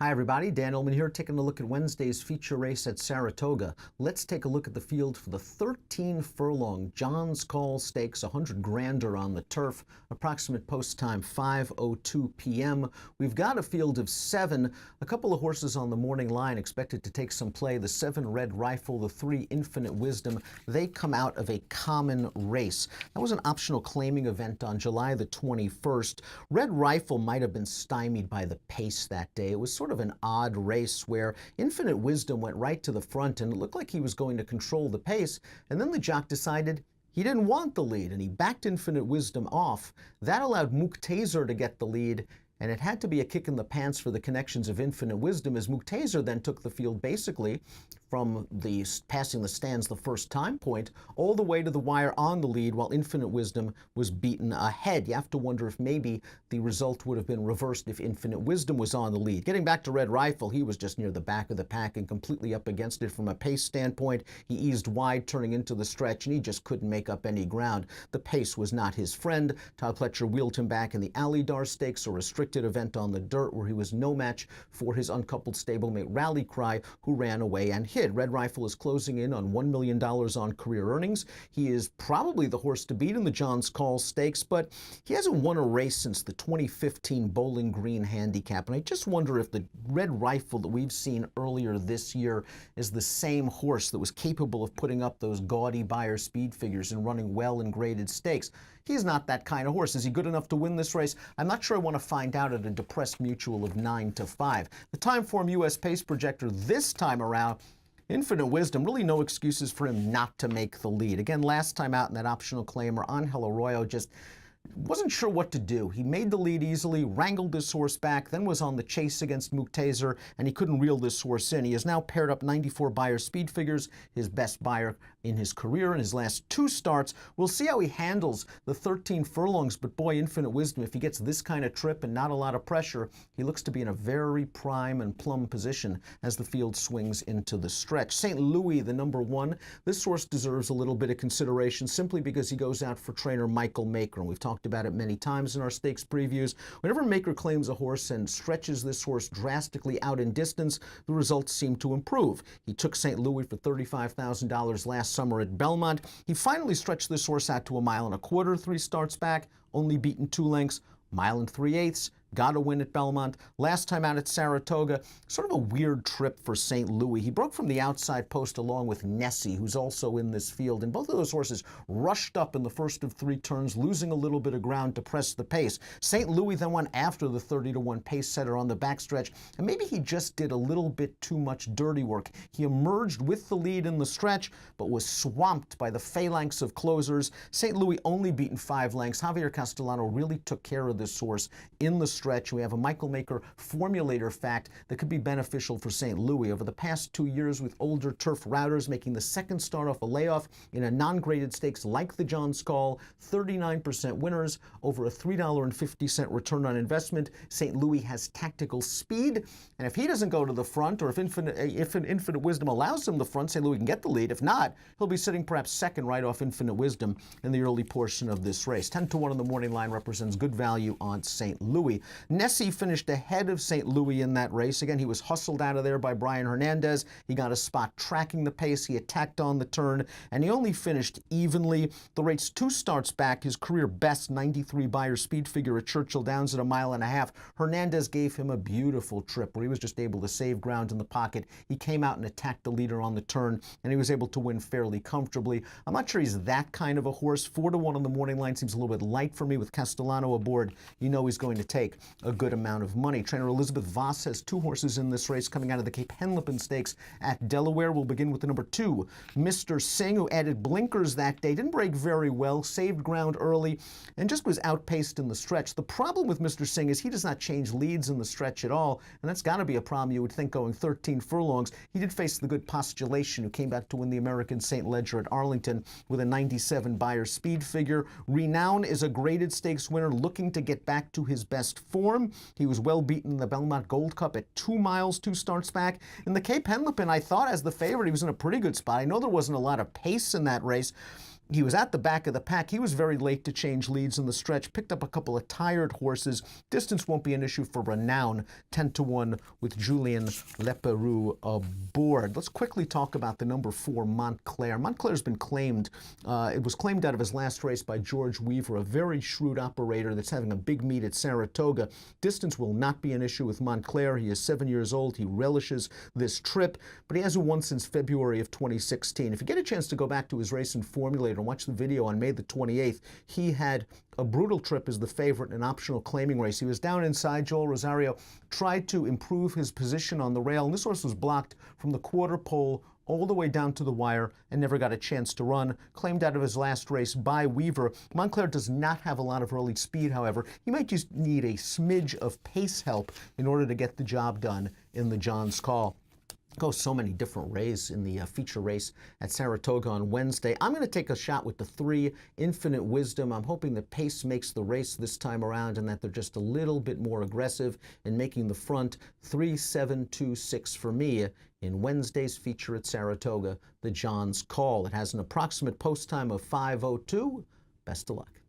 Hi everybody, Dan Illman here, taking a look at Wednesday's feature race at Saratoga. Let's take a look at the field for the 13 furlong John's Call Stakes, 100 grander on the turf, approximate post time 5:02 p.m. We've got a field of 7, a couple of horses on the morning line expected to take some play. The 7 Red Rifle, the 3 Infinite Wisdom, they come out of a common race. That was an optional claiming event on July the 21st. Red Rifle might have been stymied by the pace that day. It was sort of an odd race where Infinite Wisdom went right to the front and it looked like he was going to control the pace, and then the jock decided he didn't want the lead and he backed Infinite Wisdom off. That allowed Muqtazer to get the lead, and it had to be a kick in the pants for the connections of Infinite Wisdom, as Muqtazer then took the field basically from the passing the stands the first time point all the way to the wire on the lead, while Infinite Wisdom was beaten ahead. You have to wonder if maybe the result would have been reversed if Infinite Wisdom was on the lead. Getting back to Red Rifle, he was just near the back of the pack and completely up against it from a pace standpoint. He eased wide turning into the stretch, and he just couldn't make up any ground. The pace was not his friend. Todd Pletcher wheeled him back in the Alydar Stakes, a restricted event on the dirt where he was no match for his uncoupled stablemate Rally Cry, who ran away and hid. Red Rifle is closing in on $1 million on career earnings. He is probably the horse to beat in the John's Call Stakes, but he hasn't won a race since the 2015 Bowling Green Handicap, and I just wonder if the Red Rifle that we've seen earlier this year is the same horse that was capable of putting up those gaudy Beyer speed figures and running well in graded stakes. He's not that kind of horse. Is he good enough to win this race? I'm not sure I want to find out at a depressed mutual of 9-5. The Timeform US Pace Projector this time around, Infinite Wisdom, really no excuses for him not to make the lead. Again, last time out in that optional claimer, Angel Arroyo just wasn't sure what to do. He made the lead easily, wrangled this horse back, then was on the chase against Muqtazer, and he couldn't reel this horse in. He has now paired up 94 Beyer speed figures, his best Beyer in his career in his last 2 starts. We'll see how he handles the 13 furlongs, but boy, Infinite Wisdom, if he gets this kind of trip and not a lot of pressure, he looks to be in a very prime and plumb position as the field swings into the stretch. St. Louis, the number 1, this horse deserves a little bit of consideration simply because he goes out for trainer Michael Maker, and we've talked about it many times in our stakes previews. Whenever Maker claims a horse and stretches this horse drastically out in distance, the results seem to improve. He took St. Louis for $35,000 last summer at Belmont. He finally stretched this horse out to 1.25 miles 3 starts back, only beaten 2 lengths, 1 3/8. Got a win at Belmont. Last time out at Saratoga, sort of a weird trip for St. Louis. He broke from the outside post along with Nessie, who's also in this field, and both of those horses rushed up in the first of 3 turns, losing a little bit of ground to press the pace. St. Louis then went after the 30-1 pace setter on the backstretch, and maybe he just did a little bit too much dirty work. He emerged with the lead in the stretch, but was swamped by the phalanx of closers. St. Louis only beaten 5 lengths. Javier Castellano really took care of this horse in the stretch. We have a Michael Maker formulator fact that could be beneficial for St. Louis. Over the past 2 years, with older turf routers making the second start off a layoff in a non-graded stakes like the John's Call, 39% winners, over a $3.50 return on investment. St. Louis has tactical speed, and if he doesn't go to the front, or if Infinite Wisdom allows him the front, St. Louis can get the lead. If not, he'll be sitting perhaps second right off Infinite Wisdom in the early portion of this race. 10-1 on the morning line represents good value on St. Louis. Nessie finished ahead of St. Louis in that race. Again, he was hustled out of there by Brian Hernandez. He got a spot tracking the pace. He attacked on the turn, and he only finished evenly. The race 2 starts back, his career best 93 Beyer speed figure at Churchill Downs at 1.5 miles. Hernandez gave him a beautiful trip where he was just able to save ground in the pocket. He came out and attacked the leader on the turn, and he was able to win fairly comfortably. I'm not sure he's that kind of a horse. 4-1 on the morning line seems a little bit light for me. With Castellano aboard, you know he's going to take a good amount of money. Trainer Elizabeth Voss has 2 horses in this race coming out of the Cape Henlopen Stakes at Delaware. We'll begin with the number 2, Mr. Singh, who added blinkers that day. Didn't break very well, saved ground early, and just was outpaced in the stretch. The problem with Mr. Singh is he does not change leads in the stretch at all, and that's got to be a problem you would think going 13 furlongs. He did face the good Postulation, who came back to win the American St. Ledger at Arlington with a 97 Beyer speed figure. Renown is a graded stakes winner looking to get back to his best form. He was well beaten in the Belmont Gold Cup at 2 miles 2 starts back. In the Cape Henlopen, I thought as the favorite he was in a pretty good spot. I know there wasn't a lot of pace in that race, He was at the back of the pack. He was very late to change leads in the stretch, picked up a couple of tired horses. Distance won't be an issue for Renown, 10-1 with Julien Leperoux aboard. Let's quickly talk about the number 4, Montclair. Montclair's been claimed. It was claimed out of his last race by George Weaver, a very shrewd operator that's having a big meet at Saratoga. Distance will not be an issue with Montclair. He is 7 years old. He relishes this trip, but he hasn't won since February of 2016. If you get a chance to go back to his race in Formulator and watch the video on May the 28th, he had a brutal trip as the favorite in an optional claiming race. He was down inside. Joel Rosario tried to improve his position on the rail, and this horse was blocked from the quarter pole all the way down to the wire and never got a chance to run. Claimed out of his last race by Weaver. Montclair does not have a lot of early speed, however. He might just need a smidge of pace help in order to get the job done in the John's Call. So many different ways in the feature race at Saratoga on Wednesday. I'm going to take a shot with the 3, Infinite Wisdom. I'm hoping that pace makes the race this time around and that they're just a little bit more aggressive in making the front. 3-7-2-6 for me in Wednesday's feature at Saratoga, the John's Call. It has an approximate post time of 5:02. Best of luck.